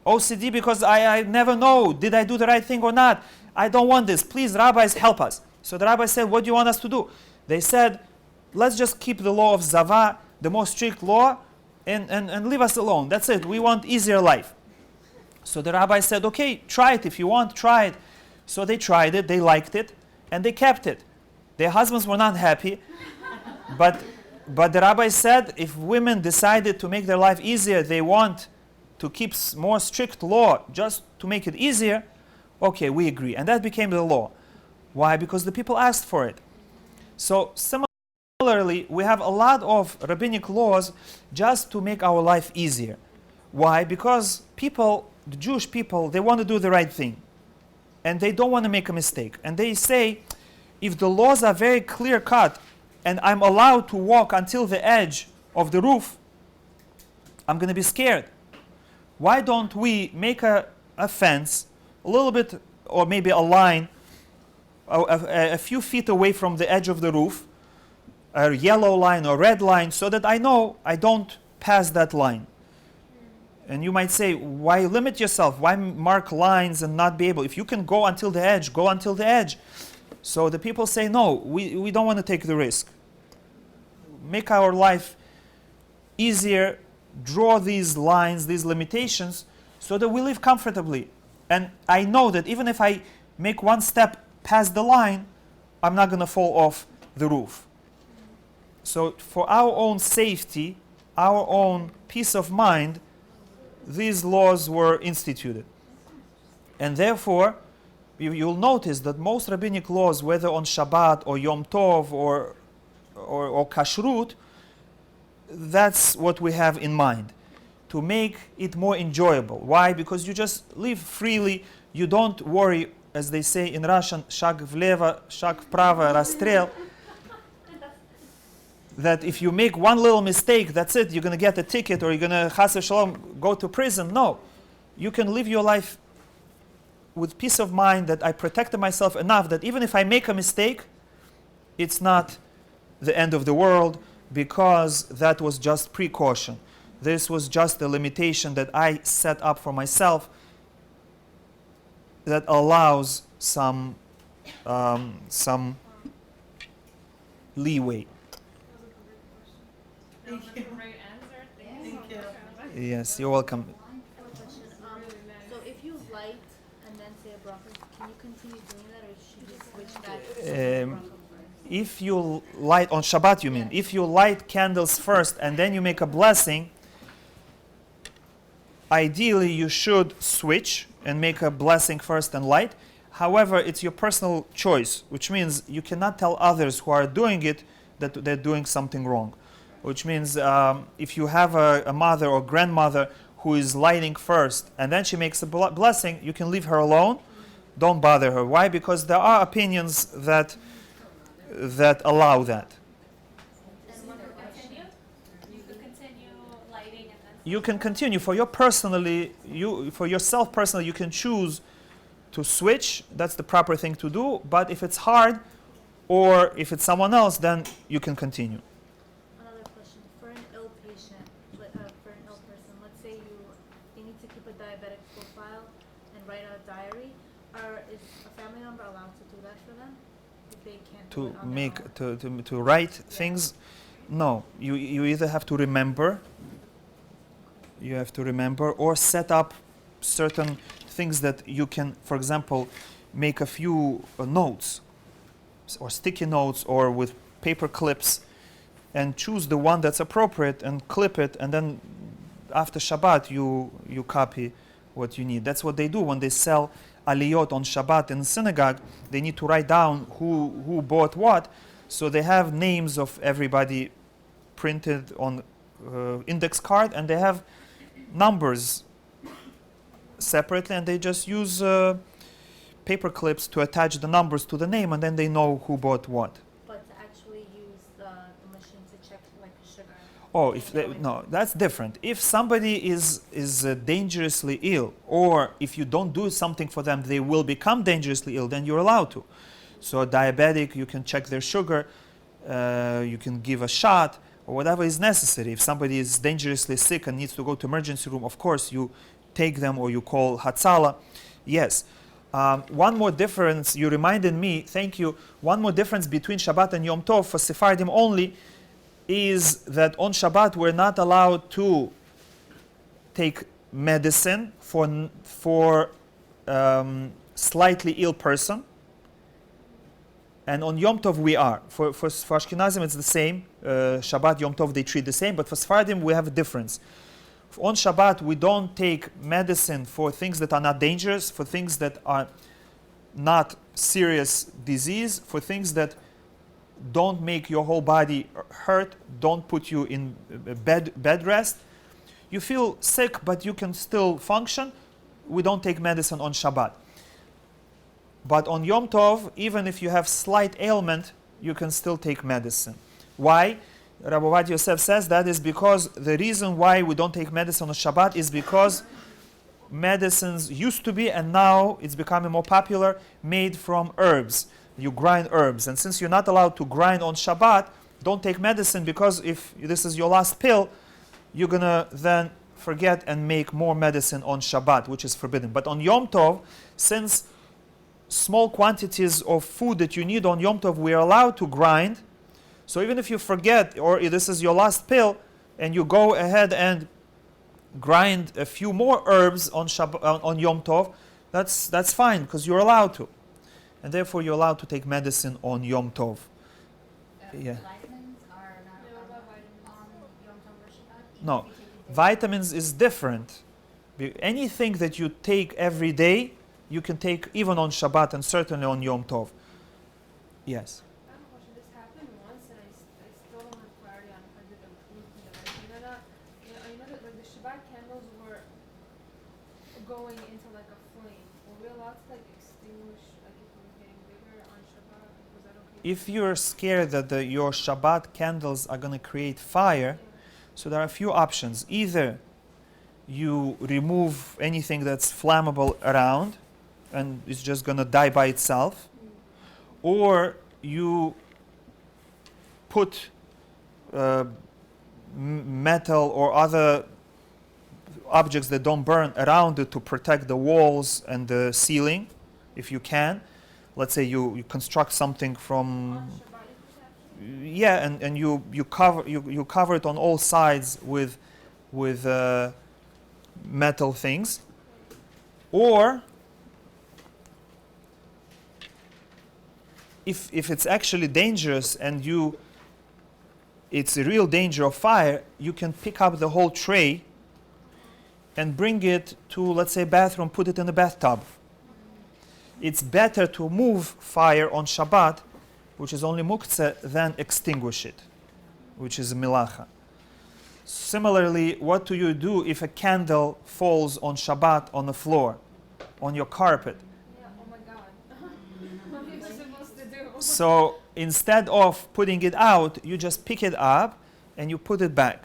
OCD because I never know, did I do the right thing or not? I don't want this. Please, rabbis, help us. So the rabbi said, what do you want us to do? They said, let's just keep the law of Zava, the most strict law, and leave us alone. That's it. We want easier life. So the rabbi said, okay, try it. If you want, try it. So they tried it, they liked it, and they kept it. Their husbands were not happy, but the rabbi said, if women decided to make their life easier, they want to keep more strict law just to make it easier, okay, we agree. And that became the law. Why? Because the people asked for it. So similarly, we have a lot of rabbinic laws just to make our life easier. Why? Because people, the Jewish people, they want to do the right thing. And they don't want to make a mistake. And they say, if the laws are very clear-cut and I'm allowed to walk until the edge of the roof, I'm going to be scared. Why don't we make a fence a little bit, or maybe a line, a few feet away from the edge of the roof, a yellow line or red line, so that I know I don't pass that line. And you might say, why limit yourself? Why mark lines and not be able? If you can go until the edge, go until the edge. So the people say, no, we don't want to take the risk. Make our life easier, draw these lines, these limitations, so that we live comfortably. And I know that even if I make one step past the line, I'm not going to fall off the roof. So for our own safety, our own peace of mind, these laws were instituted. And therefore, you'll notice that most rabbinic laws, whether on Shabbat or Yom Tov or Kashrut, that's what we have in mind, to make it more enjoyable. Why? Because you just live freely, you don't worry, as they say in Russian, shag vleva, shag prava, rastrel, that if you make one little mistake, that's it, you're going to get a ticket or you're going to, chas v'shalom, go to prison. No. You can live your life with peace of mind that I protected myself enough that even if I make a mistake, it's not the end of the world, because that was just precaution. This was just a limitation that I set up for myself that allows some leeway. Thank you. Great answer. Thank you. Yes, you're welcome. Question. So if you light and then say a bracha, can you continue doing that, or should you switch that to a bracha first? If you light, on Shabbat you mean, if you light candles first and then you make a blessing, ideally you should switch and make a blessing first and light. However, it's your personal choice, which means you cannot tell others who are doing it that they're doing something wrong. Which means if you have a mother or grandmother who is lighting first and then she makes a blessing, you can leave her alone. Don't bother her. Why? Because there are opinions that allow that. And what continue? You could continue lighting and then. You can continue for yourself personally. You can choose to switch. That's the proper thing to do. But if it's hard, or if it's someone else, then you can continue. Another question. For an ill patient, for an ill person, let's say they need to keep a diabetic profile and write a diary. Is a family member allowed to do that for them? If they can't do it on their own? To write things, no. You either have to remember you have to remember, or set up certain things that you can, for example, make a few notes or sticky notes or with paper clips, and choose the one that's appropriate and clip it, and then after Shabbat you copy what you need. That's what they do when they sell aliyot on Shabbat in the synagogue. They need to write down who bought what, so they have names of everybody printed on index card, and they have numbers separately, and they just use paper clips to attach the numbers to the name, and then they know who bought what. But to actually use the machine to check like sugar. Oh, if they, no, that's different. If somebody is dangerously ill, or if you don't do something for them, they will become dangerously ill, then you're allowed to. So a diabetic, you can check their sugar, you can give a shot, or whatever is necessary. If somebody is dangerously sick and needs to go to emergency room, of course you take them or you call Hatzala. Yes. One more difference, you reminded me, thank you, one more difference between Shabbat and Yom Tov for Sephardim only is that on Shabbat we're not allowed to take medicine for slightly ill person, and on Yom Tov we are. For Ashkenazim it's the same, Shabbat, Yom Tov they treat the same, but for Sephardim we have a difference. On Shabbat we don't take medicine for things that are not dangerous, for things that are not serious disease, for things that don't make your whole body hurt, don't put you in bed rest. You feel sick but you can still function. We don't take medicine on Shabbat. But on Yom Tov, even if you have slight ailment, you can still take medicine. Why? Rabbi Ovadia Yosef says that is because the reason why we don't take medicine on Shabbat is because medicines used to be, and now it's becoming more popular, made from herbs. You grind herbs. And since you're not allowed to grind on Shabbat, don't take medicine, because if this is your last pill, you're going to then forget and make more medicine on Shabbat, which is forbidden. But on Yom Tov, since small quantities of food that you need on Yom Tov, we are allowed to grind. So even if you forget, or if this is your last pill, and you go ahead and grind a few more herbs on on Yom Tov, that's fine, because you're allowed to. And therefore you're allowed to take medicine on Yom Tov. Yeah. Vitamins are not on Yom Tov or Shabbat? No, vitamins is different. Anything that you take every day, you can take even on Shabbat and certainly on Yom Tov. Yes. I have a question. This happened once, and I still don't have clarity on if I did the proof in the right thing or not. I know that like the Shabbat candles were going into like a flame. Were we allowed to like extinguish like if it was getting bigger on Shabbat? Was that okay? If you're scared that your Shabbat candles are going to create fire, so there are a few options. Either you remove anything that's flammable around, and it's just going to die by itself, or you put metal or other objects that don't burn around it to protect the walls and the ceiling, if you can. Let's say you construct something from On Shabbat, you could actually? yeah, and you cover it on all sides with metal things, or if it's actually dangerous and it's a real danger of fire, you can pick up the whole tray and bring it to, let's say, bathroom, put it in the bathtub. It's better to move fire on Shabbat, which is only muktzeh, than extinguish it, which is milacha. Similarly, what do you do if a candle falls on Shabbat on the floor, on your carpet? Yeah, oh my God. What are you supposed to do? So instead of putting it out, you just pick it up and you put it back.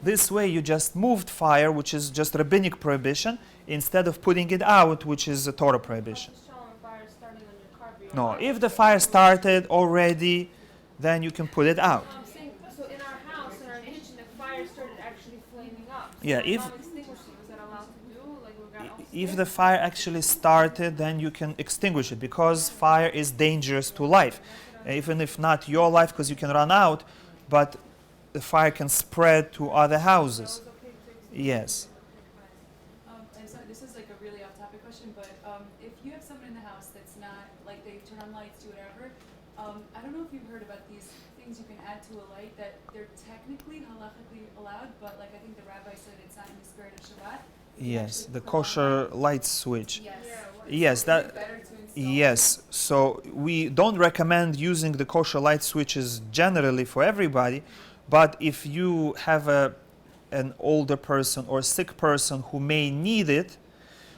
This way you just moved fire, which is just rabbinic prohibition, instead of putting it out, which is a Torah prohibition. Just showing fire starting on your carpet. No, if the fire started already, then you can put it out. I'm saying, so in our house, in our kitchen, the fire started actually flaming up. So Yeah, we're if- not extinguishing. Is that allowed to do? Like we got If the fire actually started, then you can extinguish it, because fire is dangerous to life. Even if not your life, because you can run out, but the fire can spread to other houses. okay to extinguish. Yes. don't know if you've heard about these things you can add to a light that they're technically halachically allowed, but like I think the rabbi said it's not in the spirit of Shabbat. Yes, actually the put on kosher light switch. Yes. Yes, Is it that. better to install Yes, so we don't recommend using the kosher light switches generally for everybody, but if you have an older person or sick person who may need it,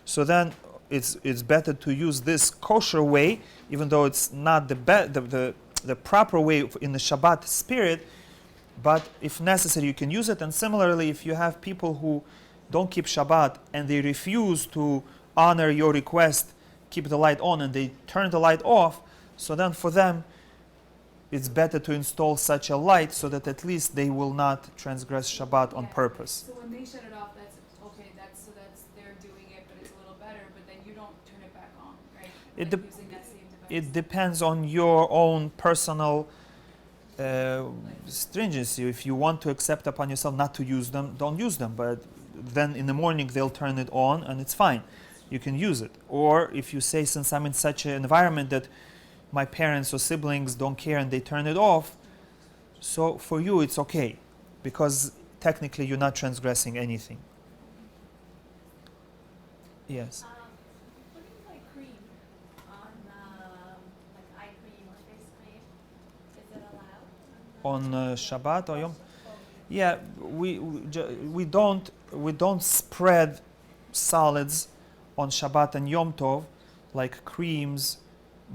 so then it's better to use this kosher way, even though it's not the proper way in the Shabbat spirit, but if necessary you can use it. And similarly, if you have people who don't keep Shabbat and they refuse to honor your request, keep the light on, and they turn the light off, so then for them it's better to install such a light so that at least they will not transgress Shabbat on Yeah. purpose. So when they shut it off, that's okay. That's they're doing it, but it's a little better. But then you don't turn it back on, right? It Like dep- using that same device. It depends on your own personal stringency. If you want to accept upon yourself not to use them, don't use them. But then in the morning they'll turn it on and it's fine. You can use it. Or if you say, since I'm in such an environment that my parents or siblings don't care and they turn it off, so for you it's okay, because technically you're not transgressing anything. Yes. Putting like cream on, like eye cream or face cream, is it allowed? On Shabbat or Yom? Yeah, we don't spread solids on Shabbat and Yom Tov, like creams,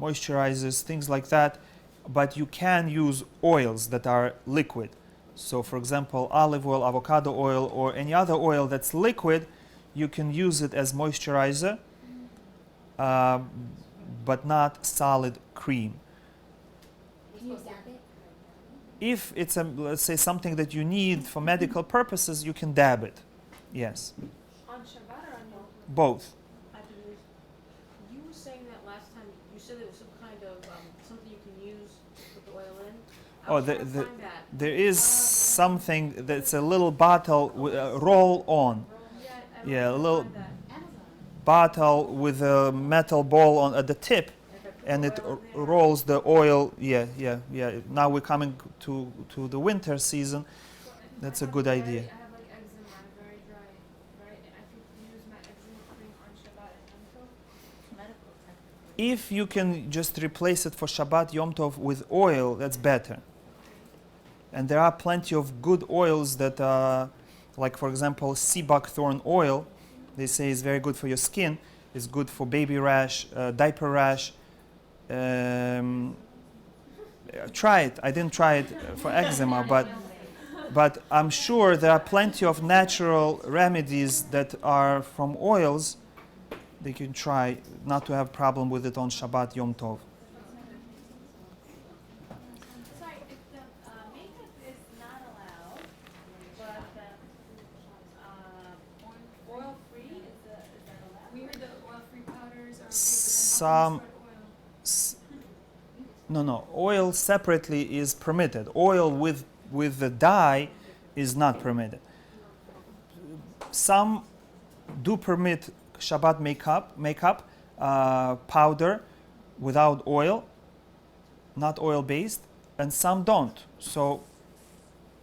moisturizers, things like that, but you can use oils that are liquid. So for example, olive oil, avocado oil, or any other oil that's liquid, you can use it as moisturizer, but not solid cream. Can you dab it? If it's let's say something that you need for medical purposes, you can dab it. Yes, On Shabbat or on Yom Tov? both. I can use. You were saying that last time. You said there was some kind of something you can use to put the oil in. I Oh, was trying to find that. There is something that's a little bottle with a roll on. Yeah, a little bottle with a metal ball on at the tip, and it rolls the oil. Yeah. Now we're coming to the winter season. That's a good idea. I have like eczema, I'm very dry, right? And I could use my eczema cream on Shabbat and Yom Tov. If you can just replace it for Shabbat Yom Tov with oil, that's better. And there are plenty of good oils that, like for example, sea buckthorn oil. They say is very good for your skin. It's good for baby rash, diaper rash. Try it. I didn't try it for eczema, but I'm sure there are plenty of natural remedies that are from oils. They can try not to have problem with it on Shabbat Yom Tov. Sorry, if the makeup is not allowed, but oil-free, is that allowed? We heard the oil-free powders are okay, but then Some. how can you start oil? No. Oil separately is permitted. Oil with the dye is not permitted. Some do permit Shabbat makeup powder without oil, not oil-based, and some don't. So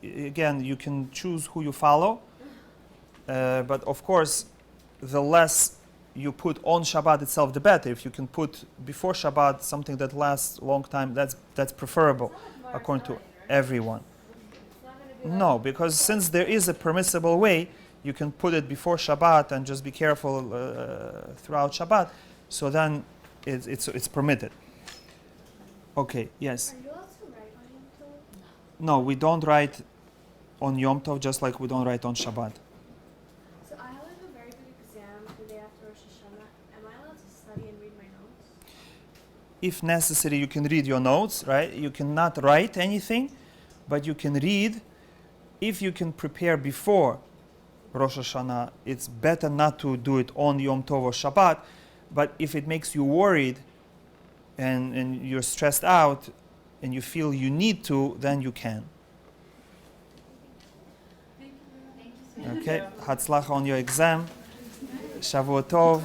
again, you can choose who you follow, but of course, the less you put on Shabbat itself, the better. If you can put before Shabbat something that lasts a long time, that's preferable, according to everyone. No, because since there is a permissible way, you can put it before Shabbat and just be careful throughout Shabbat. So then it's permitted. Okay, yes. Are you allowed to write on Yom Tov? No, we don't write on Yom Tov just like we don't write on Shabbat. So I have like a very big exam the day after Rosh Hashanah. Am I allowed to study and read my notes? If necessary, you can read your notes, right? You cannot write anything, but you can read. If you can prepare before Rosh Hashanah, it's better not to do it on Yom Tov or Shabbat. But if it makes you worried and you're stressed out and you feel you need to, then you can. Thank you. Okay? Hatzlacha on your exam. Shavuot Tov.